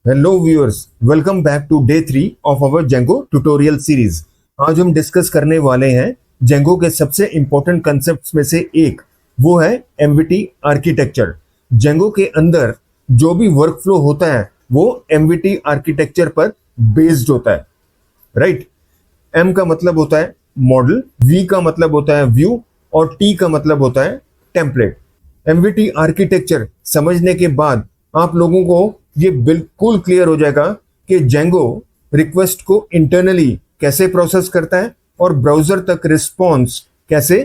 Hello viewers, welcome back to day 3 of our Django tutorial series. आज हम discuss करने वाले हैं जेंगो के सबसे इंपॉर्टेंट कंसेप्ट्स में से एक, वो है एमवीटी आर्किटेक्चर। जेंगो के अंदर जो भी वर्क फ्लो होता है वो एमवीटी आर्किटेक्चर पर बेस्ड होता है, राइट। एम का मतलब होता है मॉडल, वी का मतलब होता है व्यू और टी का मतलब होता है टेम्पलेट। एमवीटी आर्किटेक्चर समझने के बाद आप लोगों को ये बिल्कुल क्लियर हो जाएगा कि जेंगो रिक्वेस्ट को इंटरनली कैसे प्रोसेस करता है और ब्राउजर तक रिस्पॉन्स कैसे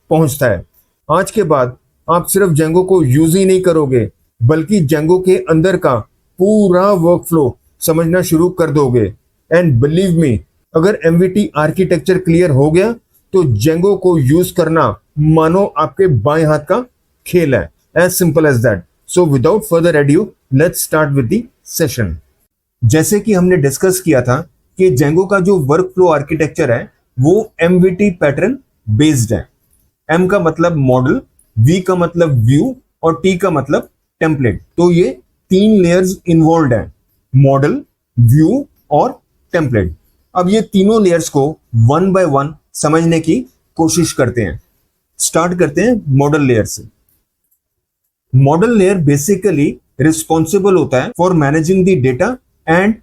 पहुंचता है। आज के बाद आप सिर्फ जेंगो को यूज ही नहीं करोगे बल्कि जेंगो के अंदर का पूरा वर्क फ्लो समझना शुरू कर दोगे। एंड बिलीव मी, अगर एमवीटी आर्किटेक्चर क्लियर हो गया तो जेंगो को यूज करना मानो आपके बाएं हाथ का खेल है। As simple as that. So without further adieu let's start with the session. जैसे कि हमने डिस्कस किया था कि जेंगो का जो वर्क फ्लो आर्किटेक्चर है वो एमवीटी पैटर्न बेस्ड है। एम का मतलब मॉडल, वी का मतलब व्यू और टी का मतलब टेम्पलेट। तो ये तीन लेयर्स इन्वॉल्व है, मॉडल, व्यू और टेम्पलेट। अब ये तीनों लेयर्स को वन बाय वन समझने की कोशिश करते हैं। स्टार्ट करते हैं मॉडल लेयर से। मॉडल लेयर बेसिकली रिस्पॉन्सिबल होता है for managing the data and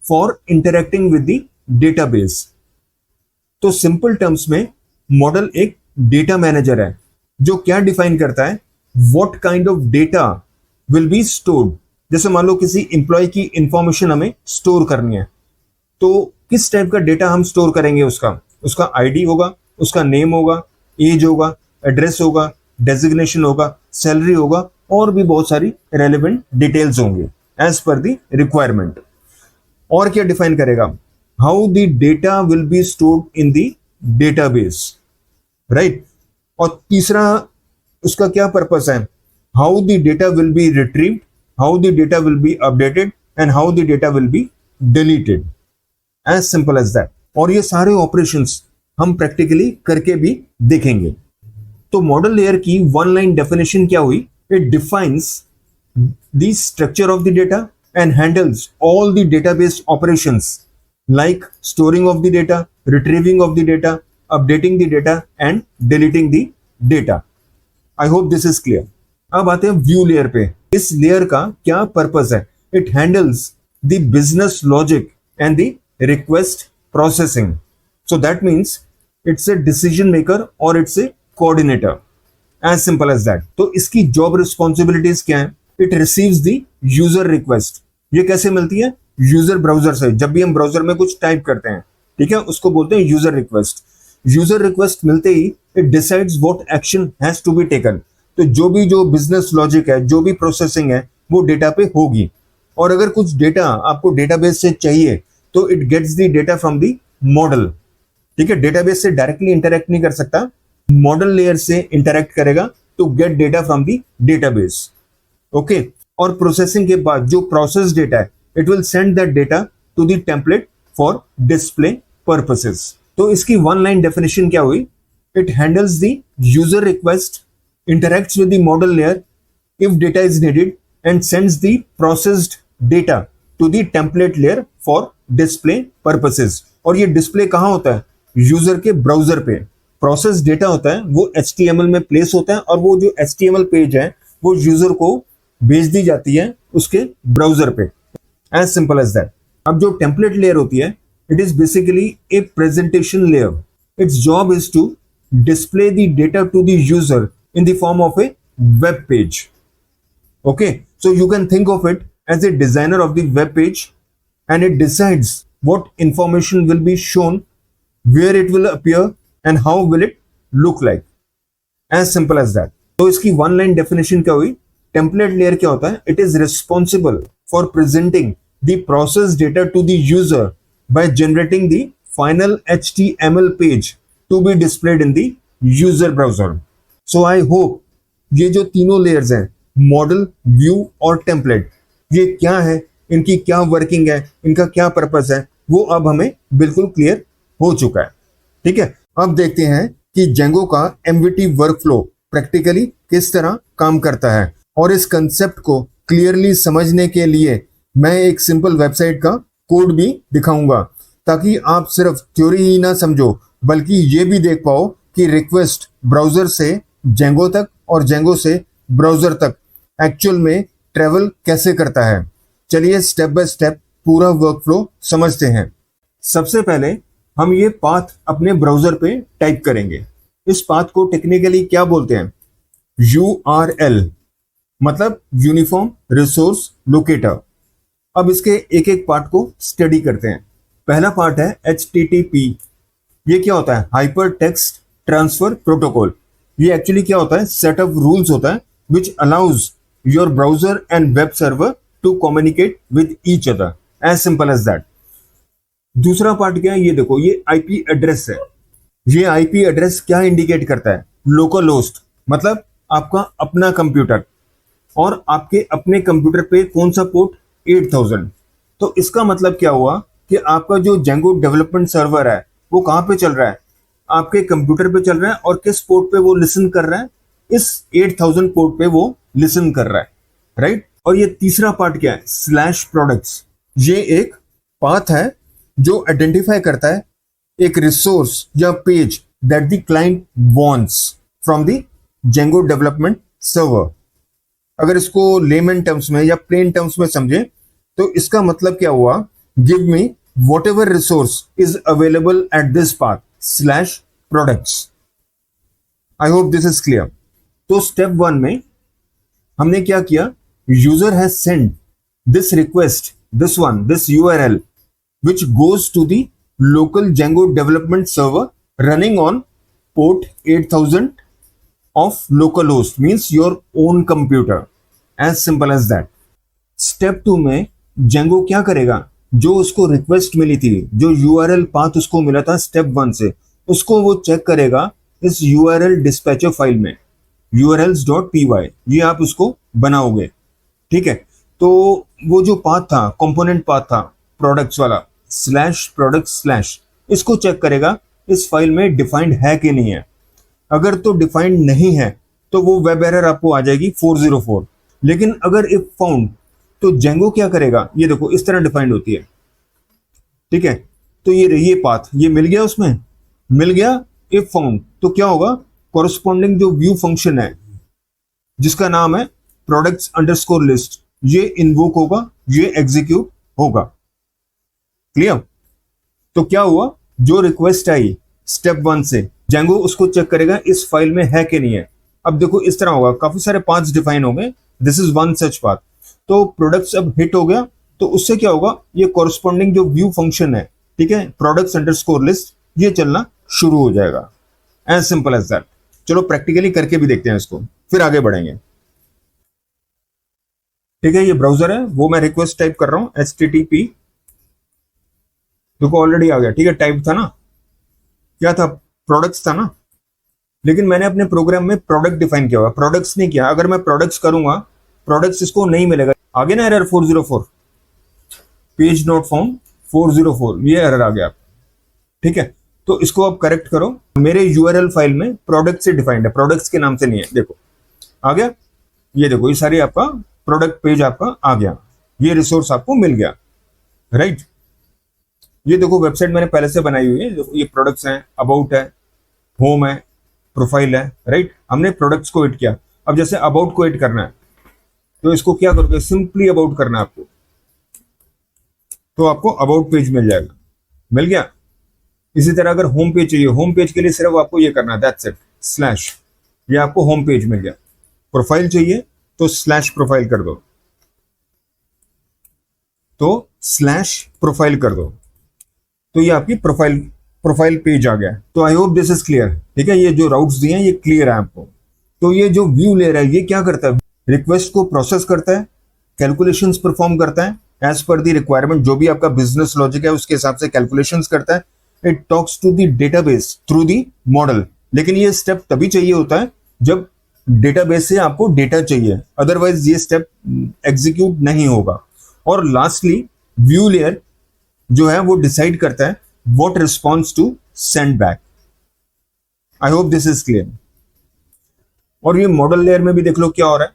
for interacting with the database. तो सिंपल टर्म्स में मॉडल एक डेटा मैनेजर है जो क्या डिफाइन करता है, what kind of data will be stored. जैसे मान लो किसी इंप्लॉय की इंफॉर्मेशन हमें स्टोर करनी है, तो किस टाइप का डेटा हम स्टोर करेंगे? उसका आईडी होगा, उसका नेम होगा, एज होगा, एड्रेस होगा, डेजिग्नेशन होगा, सैलरी होगा और भी बहुत सारी रेलेवेंट डिटेल्स होंगे एज पर द रिक्वायरमेंट। और क्या डिफाइन करेगा? How the data will be stored in the database, right. और तीसरा उसका क्या पर्पस है? How the data will be retrieved, how the data will be updated and how the data will be deleted. As simple as that. और ये सारे operations हम practically करके भी देखेंगे। तो मॉडल लेयर की वन लाइन डेफिनेशन क्या हुई? It defines the structure of the data and handles all the database operations like storing of the data, retrieving of the data, updating the data and deleting the data. I hope this is clear. अब आते हैं view layer पे। इस layer का क्या purpose है? It handles the business logic and the request processing. So that means it's a decision maker और it's a coordinator. As simple as that. तो इसकी जॉब रिस्पॉन्सिबिलिटीज क्या है? It receives the user request. ये कैसे मिलती है? यूजर ब्राउजर से। जब भी हम ब्राउजर में कुछ टाइप करते हैं, ठीक है, उसको बोलते हैं यूजर रिक्वेस्ट। यूजर रिक्वेस्ट मिलते ही it decides what action has to be taken. तो जो बिजनेस लॉजिक है, जो भी प्रोसेसिंग है, वो डेटा पे होगी। और अगर कुछ डेटा आपको डेटाबेस से चाहिए तो it gets the data from the model, ठीक है। डेटाबेस से डायरेक्टली इंटरेक्ट नहीं कर सकता, मॉडल लेयर से इंटरेक्ट करेगा to get data from the database, okay. और प्रोसेसिंग के बाद जो प्रोसेस डेटा है, it will send that data to the template for display purposes. तो इसकी वन लाइन डेफिनेशन क्या हुई? It handles the user request, interacts with the model layer if data is needed and sends the processed data to the template layer for display purposes। और ये display कहाँ होता है? User के browser पे। Process data होता है वो HTML में प्लेस होता है और वो जो HTML पेज है वो यूजर को भेज दी जाती है उसके ब्राउजर पे। As simple as that. अब जो टेम्पलेट लेयर होती है, it is basically a presentation layer. Its job is to display the data to the user in the form of a web page, okay. So you can think of it as a designer of the web page and it decides what information will be shown, where it will appear and how will it look like, as simple as that। तो इसकी one line definition क्या हुई? Template layer क्या होता है? It is responsible for presenting the process data to the user by generating the final HTML page to be displayed in the user browser। So I hope ये जो तीनों layers हैं, model, view और template, ये क्या है, इनकी क्या वर्किंग है, इनका क्या पर्पस है, वो अब हमें बिल्कुल क्लियर हो चुका है, ठीक है। अब देखते हैं कि जेंगो का एमवीटी वर्कफ्लो प्रैक्टिकली किस तरह काम करता है। और इस कंसेप्ट को क्लियरली समझने के लिए मैं एक सिंपल वेबसाइट का कोड भी दिखाऊंगा ताकि आप सिर्फ थ्योरी ही ना समझो बल्कि ये भी देख पाओ कि रिक्वेस्ट ब्राउजर से जेंगो तक और जेंगो से ब्राउजर तक एक्चुअल में ट्रेवल कैसे करता है। चलिए स्टेप बाय स्टेप पूरा वर्कफ्लो समझते हैं। सबसे पहले हम ये पाथ अपने ब्राउजर पे टाइप करेंगे। इस पाथ को टेक्निकली क्या बोलते हैं? URL, मतलब यूनिफॉर्म रिसोर्स लोकेटर। अब इसके एक एक पार्ट को स्टडी करते हैं। पहला पार्ट है HTTP। ये क्या होता है? Hyper text transfer protocol. ये एक्चुअली क्या होता है? सेट ऑफ रूल्स होता है which allows your browser and web server to communicate with each other, as simple as that. दूसरा पार्ट क्या है? ये देखो, ये आईपी एड्रेस है। ये आईपी एड्रेस क्या इंडिकेट करता है? लोकल होस्ट, मतलब आपका अपना कंप्यूटर, और आपके अपने कंप्यूटर पे कौन सा पोर्ट? 8000। तो इसका मतलब क्या हुआ कि आपका जो जेंगो डेवलपमेंट सर्वर है वो कहाँ पे चल रहा है? आपके कंप्यूटर पे चल रहा है। और किस पोर्ट पे वो लिसन कर रहा है? इस 8000 पोर्ट पे वो लिसन कर रहा है, राइट। और ये तीसरा पार्ट क्या है? Slash products. ये एक पाथ है जो आइडेंटिफाई करता है एक रिसोर्स या page that the client wants from the Django development server. अगर इसको लेमन टर्म्स में या प्लेन टर्म्स में समझे तो इसका मतलब क्या हुआ? Give me what ever resource is available at this path slash products. I hope this is clear. तो स्टेप 1 में हमने क्या किया? User has send this request, this URL which goes to the local Django development server running on port 8000 of localhost, means your own computer, as simple as that. Step 2 में Django क्या करेगा? जो उसको request मिली थी, जो URL path उसको मिला था स्टेप 1 से, उसको वो चेक करेगा इस URL डिस्पैचर फाइल में, urls.py। ये आप उसको बनाओगे, ठीक है। तो वो जो पाथ था, कंपोनेंट पाथ था प्रोडक्ट्स वाला, स्लैश प्रोडक्ट स्लैश, इसको चेक करेगा इस फाइल में डिफाइंड है कि नहीं है। अगर तो डिफाइंड नहीं है तो वो वेब एरर आपको आ जाएगी 404। लेकिन अगर इफ फाउंड, तो जेंगो क्या करेगा? ये देखो, इस तरह डिफाइंड होती है, ठीक है। तो ये पाथ ये मिल गया, उसमें मिल गया। इफ फाउंड तो क्या होगा? कोरस्पॉन्डिंग जो व्यू फंक्शन है जिसका नाम है प्रोडक्ट्स अंडरस्कोर लिस्ट, ये इन्वोक होगा, ये एग्जीक्यूट होगा। क्लियर? तो क्या हुआ? जो रिक्वेस्ट आई स्टेप 1 से, जेंगो उसको चेक करेगा इस फाइल में है कि नहीं है। अब देखो इस तरह होगा, काफी सारे पाथ्स डिफाइन हो गए, this is one such path. तो प्रोडक्ट्स अब हिट हो गया, तो उससे क्या होगा? ये कॉरस्पॉन्डिंग जो व्यू फंक्शन है, ठीक है, प्रोडक्ट्स अंडरस्कोर लिस्ट, ये चलना शुरू हो जाएगा, एज सिंपल एज दैट। चलो प्रैक्टिकली करके भी देखते हैं इसको, फिर आगे बढ़ेंगे। ठीक है, ये ब्राउजर है, वो मैं रिक्वेस्ट टाइप कर रहा हूं HTTP। देखो ऑलरेडी आ गया, ठीक है। टाइप था ना, क्या था? प्रोडक्ट्स था ना। लेकिन मैंने अपने प्रोग्राम में प्रोडक्ट डिफाइन किया हुआ, प्रोडक्ट्स नहीं किया। अगर मैं प्रोडक्ट्स करूंगा, प्रोडक्ट्स इसको नहीं मिलेगा। आगे ना एरर 404, पेज नॉट फाउंड 404, ये एरर आ गया, ठीक है। तो इसको अब करेक्ट करो। मेरे URL फाइल में प्रोडक्ट से डिफाइंड है, प्रोडक्ट्स के नाम से नहीं है। देखो आ गया, ये देखो, ये सारी आपका प्रोडक्ट पेज आपका आ गया, ये रिसोर्स आपको मिल गया, राइट। ये देखो वेबसाइट मैंने पहले से बनाई हुई है। देखो ये प्रोडक्ट्स हैं, अबाउट है, होम है, प्रोफाइल है, राइट। हमने प्रोडक्ट्स को एड किया। अब जैसे अबाउट को एड करना है तो इसको क्या करोगे? सिंपली अबाउट करना है आपको, तो आपको अबाउट पेज मिल जाएगा, मिल गया। इसी तरह अगर होम पेज चाहिए, होम पेज के लिए सिर्फ आपको ये करना है, दैट्स इट, स्लैश, ये आपको होम पेज मिल गया। प्रोफाइल चाहिए तो स्लैश प्रोफाइल कर दो, तो स्लैश प्रोफाइल कर दो, तो ये आपकी प्रोफाइल पेज आ गया। तो आई होप दिस इज क्लियर, ठीक है। ये जो राउट्स दिए हैं ये क्लियर है आपको। तो ये जो व्यू लेयर है ये क्या करता है? रिक्वेस्ट को प्रोसेस करता है, कैलकुलेशंस परफॉर्म करता है एज पर द रिक्वायरमेंट, जो भी आपका बिजनेस लॉजिक है उसके हिसाब से कैलकुलेशंस करता है। It talks to the database through the model. लेकिन ये स्टेप तभी चाहिए होता है जब डेटाबेस से आपको डेटा चाहिए, अदरवाइज ये स्टेप एग्जीक्यूट नहीं होगा। और लास्टली व्यू लेयर जो है वो डिसाइड करता है what response to send back. I hope this is clear. और ये मॉडल लेयर में भी देख लो क्या हो रहा है।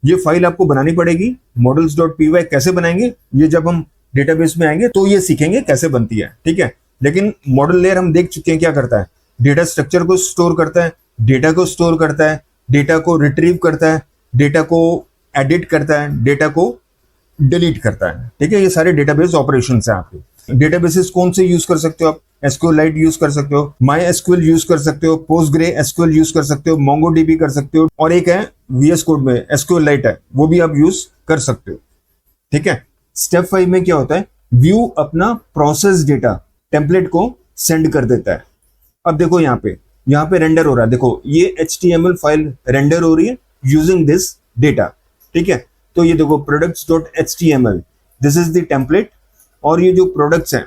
ये फाइल आपको बनानी पड़ेगी। models.py कैसे बनाएंगे, ये जब हम डेटाबेस में आएंगे तो ये सीखेंगे कैसे बनती है, ठीक है। लेकिन मॉडल लेयर हम देख चुके हैं क्या करता है, डेटा स्ट्रक्चर को स्टोर करता है, डेटा को स्टोर करता है, डेटा को रिट्रीव करता है, डेटा को एडिट करता है, डेटा को डिलीट करता है, ठीक है। ये सारे डेटाबेस ऑपरेशंस हैं आपके। डेटाबेसेस कौन से यूज कर सकते हो आप, SQLite यूज कर सकते हो, MySQL यूज कर सकते हो, PostgreSQL यूज कर सकते हो, MongoDB कर सकते हो, और एक है VS कोड में SQLite है, वो भी आप यूज कर सकते हो, ठीक है। स्टेप 5 में क्या होता है, व्यू अपना प्रोसेस डेटा टेम्पलेट को सेंड कर देता है। अब देखो यहाँ पे रेंडर हो रहा है, देखो ये HTML फाइल रेंडर हो रही है यूजिंग दिस डेटा, ठीक है। तो ये देखो products.html, this is the template, और ये जो प्रोडक्ट्स हैं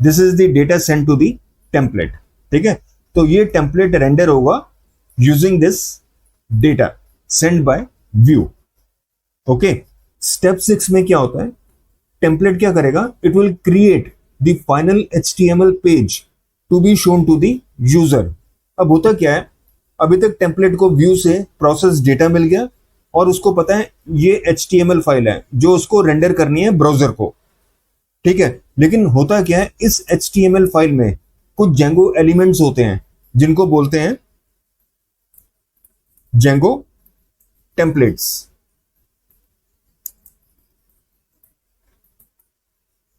this is the data send to the template, ठीक है। तो ये टेम्पलेट रेंडर होगा using this data send by view, okay. Step 6 में क्या होता है, टेम्पलेट क्या करेगा, it will create the final HTML page to be shown to the user. अब होता क्या है, अभी तक टेम्पलेट को व्यू से प्रोसेस डेटा मिल गया और उसको पता है ये HTML फाइल है जो उसको रेंडर करनी है ब्राउजर को, ठीक है। लेकिन होता क्या है, इस HTML फाइल में कुछ जेंगो एलिमेंट्स होते हैं जिनको बोलते हैं जेंगो टेम्पलेट्स,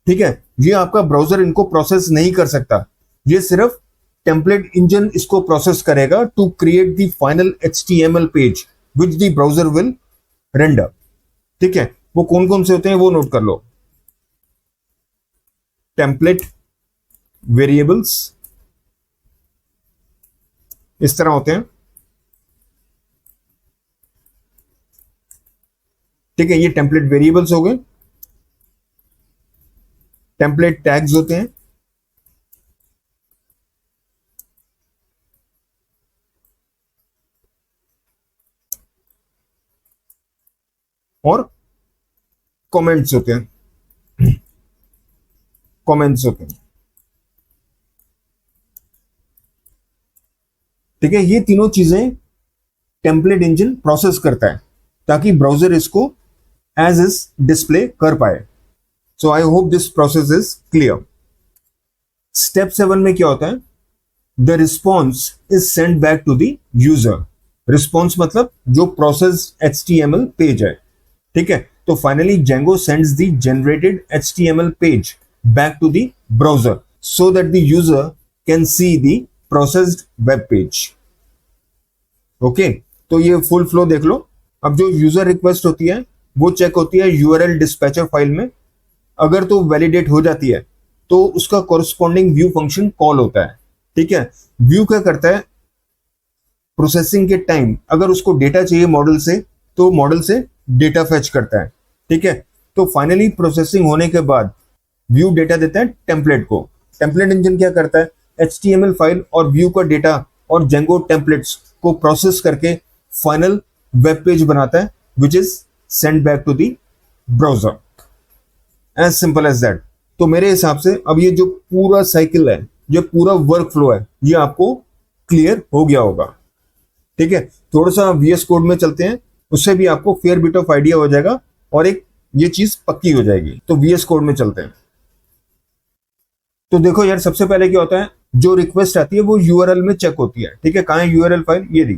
ठीक है। ये आपका ब्राउजर इनको प्रोसेस नहीं कर सकता, ये सिर्फ टेम्पलेट इंजन इसको प्रोसेस करेगा to create the final HTML page which the browser will render, ठीक है। वो कौन कौन से होते हैं वो नोट कर लो, टेम्पलेट वेरिएबल्स इस तरह होते हैं, ठीक है। ये टेम्पलेट वेरिएबल्स हो गए, टेम्पलेट टैग्स होते हैं, और कमेंट्स होते हैं, कमेंट्स होते हैं, ठीक है। ये तीनों चीजें टेम्पलेट इंजन प्रोसेस करता है ताकि ब्राउजर इसको एज इज डिस्प्ले कर पाए। So I hope this process is clear. Step 7 में क्या होता है, the response is send back to the user. Response मतलब जो प्रोसेस HTML पेज है, ठीक है। तो finally Django sends the generated HTML page back to the browser so that the user can see the processed web page, okay. तो ये full flow देख लो। अब जो यूजर रिक्वेस्ट होती है वो चेक होती है URL डिस्पैचर फाइल में, अगर तो वैलिडेट हो जाती है तो उसका कोरस्पॉन्डिंग व्यू फंक्शन कॉल होता है, ठीक है। व्यू क्या करता है, प्रोसेसिंग के टाइम अगर उसको डेटा चाहिए मॉडल से तो मॉडल से डेटा फेच करता है, ठीक है। तो फाइनली प्रोसेसिंग होने के बाद व्यू डेटा देता है टेम्पलेट को। टेम्पलेट इंजन क्या करता है, HTML फाइल और व्यू का डेटा और जेंगो टेम्पलेट्स को प्रोसेस करके फाइनल वेब पेज बनाता है which is send back to the browser, as simple as that. तो मेरे हिसाब से अब ये जो पूरा साइकिल है, जो पूरा वर्क फ्लो है, ये आपको क्लियर हो गया होगा, ठीक है। थोड़ा सा VS कोड में चलते हैं, उससे भी आपको फेयर बिट ऑफ आइडिया हो जाएगा और एक ये चीज पक्की हो जाएगी। तो VS कोड में चलते हैं। तो देखो यार, सबसे पहले क्या होता है, जो रिक्वेस्ट आती है वो URL में चेक होती है, ठीक है। कहाँ है URL फाइल, ये रही,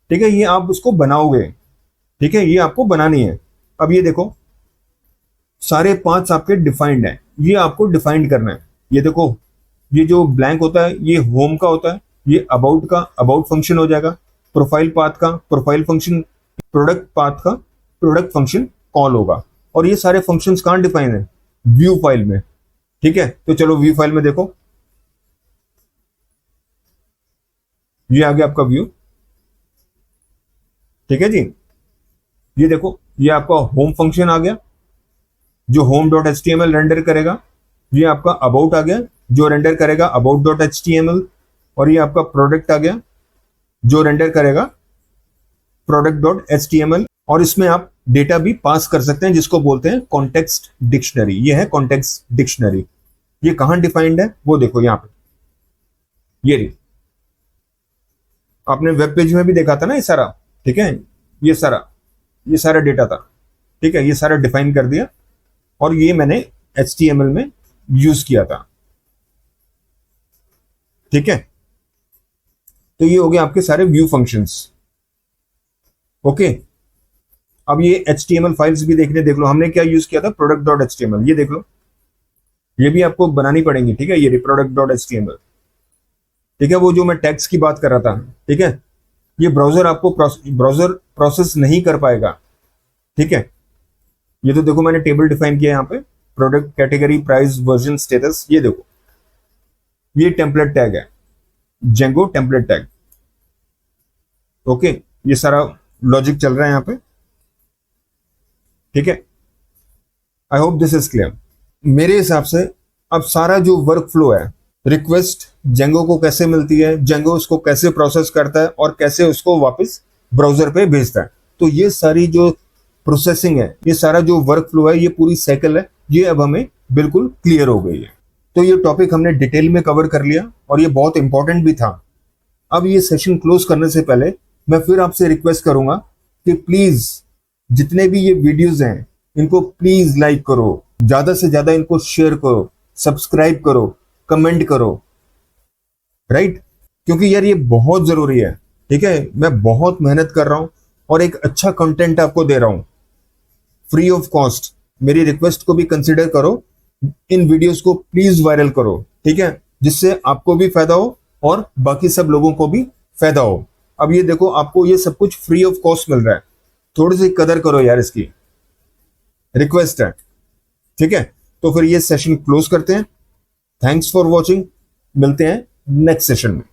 ठीक है। ये आप उसको बनाओगे, ठीक है, ये आपको बनानी है। अब ये देखो सारे पांच आपके डिफाइंड हैं, ये आपको डिफाइंड करना है। ये देखो ये जो ब्लैंक होता है ये होम का होता है, ये अबाउट का अबाउट फंक्शन हो जाएगा, प्रोफाइल पाथ का प्रोफाइल फंक्शन, प्रोडक्ट पाथ का प्रोडक्ट फंक्शन कॉल होगा। और ये सारे फंक्शंस कहाँ डिफाइन है, व्यू फाइल में, ठीक है। तो चलो व्यू फाइल में देखो, ये आ गया आपका व्यू, ठीक है जी। ये देखो ये आपका होम फंक्शन आ गया जो home.html रेंडर करेगा, ये आपका अबाउट आ गया जो रेंडर करेगा about.html, और ये आपका प्रोडक्ट आ गया जो रेंडर करेगा product.html। और इसमें आप डेटा भी पास कर सकते हैं जिसको बोलते हैं कॉन्टेक्स्ट डिक्शनरी। ये है कॉन्टेक्स्ट डिक्शनरी। ये कहां डिफाइंड है वो देखो यहां पे, ये रही, आपने वेब पेज में भी देखा था ना ये सारा, ठीक है, ये सारा। ये सारा डेटा था, ठीक है, ये सारा डिफाइन कर दिया और ये मैंने HTML में यूज किया था, ठीक है। तो ये हो गया आपके सारे व्यू फंक्शंस, ओके। अब ये HTML फाइल्स भी देखने देख लो, हमने क्या यूज किया था, product.html, ये देख लो, ये भी आपको बनानी पड़ेंगी, ठीक है, ये product.html, ठीक है, वो जो मैं टैग्स की बात कर रहा था, ठीक है, ये ब्राउजर प्रोसेस नहीं कर पाएगा, ठीक है। ये तो देखो मैंने टेबल डिफाइन किया यहाँ पे, product category price version status, ये देखो ये टेम्पलेट टैग है, जेंगो टेम्पलेट टैग, ओके। ये सारा लॉजिक चल रहा है यहाँ पे, ठीक है। आई होप दिस इज क्लियर। मेरे हिसाब से अब सारा जो वर्क फ्लो है, रिक्वेस्ट जेंगो को कैसे मिलती है, जेंगो उसको कैसे प्रोसेस करता है और कैसे उसको वापस ब्राउजर पे भेजता है, तो ये सारी जो प्रोसेसिंग है, ये सारा जो वर्क फ्लो है, ये पूरी साइकिल है, ये अब हमें बिल्कुल क्लियर हो गई है। तो ये टॉपिक हमने डिटेल में कवर कर लिया और ये बहुत इंपॉर्टेंट भी था। अब ये सेशन क्लोज करने से पहले मैं फिर आपसे रिक्वेस्ट करूंगा कि प्लीज जितने भी ये वीडियोस हैं इनको प्लीज लाइक करो, ज्यादा से ज्यादा इनको शेयर करो, सब्सक्राइब करो, कमेंट करो, राइट, क्योंकि यार ये बहुत जरूरी है, ठीक है। मैं बहुत मेहनत कर रहा हूं और एक अच्छा कंटेंट आपको दे रहा हूं फ्री ऑफ कॉस्ट। मेरी रिक्वेस्ट को भी कंसिडर करो, इन वीडियोस को प्लीज वायरल करो, ठीक है, जिससे आपको भी फायदा हो और बाकी सब लोगों को भी फायदा हो। अब ये देखो आपको ये सब कुछ फ्री ऑफ कॉस्ट मिल रहा है, थोड़ी सी कदर करो यार, इसकी रिक्वेस्ट है, ठीक है। तो फिर ये सेशन क्लोज करते हैं। थैंक्स फॉर वॉचिंग, मिलते हैं नेक्स्ट सेशन में।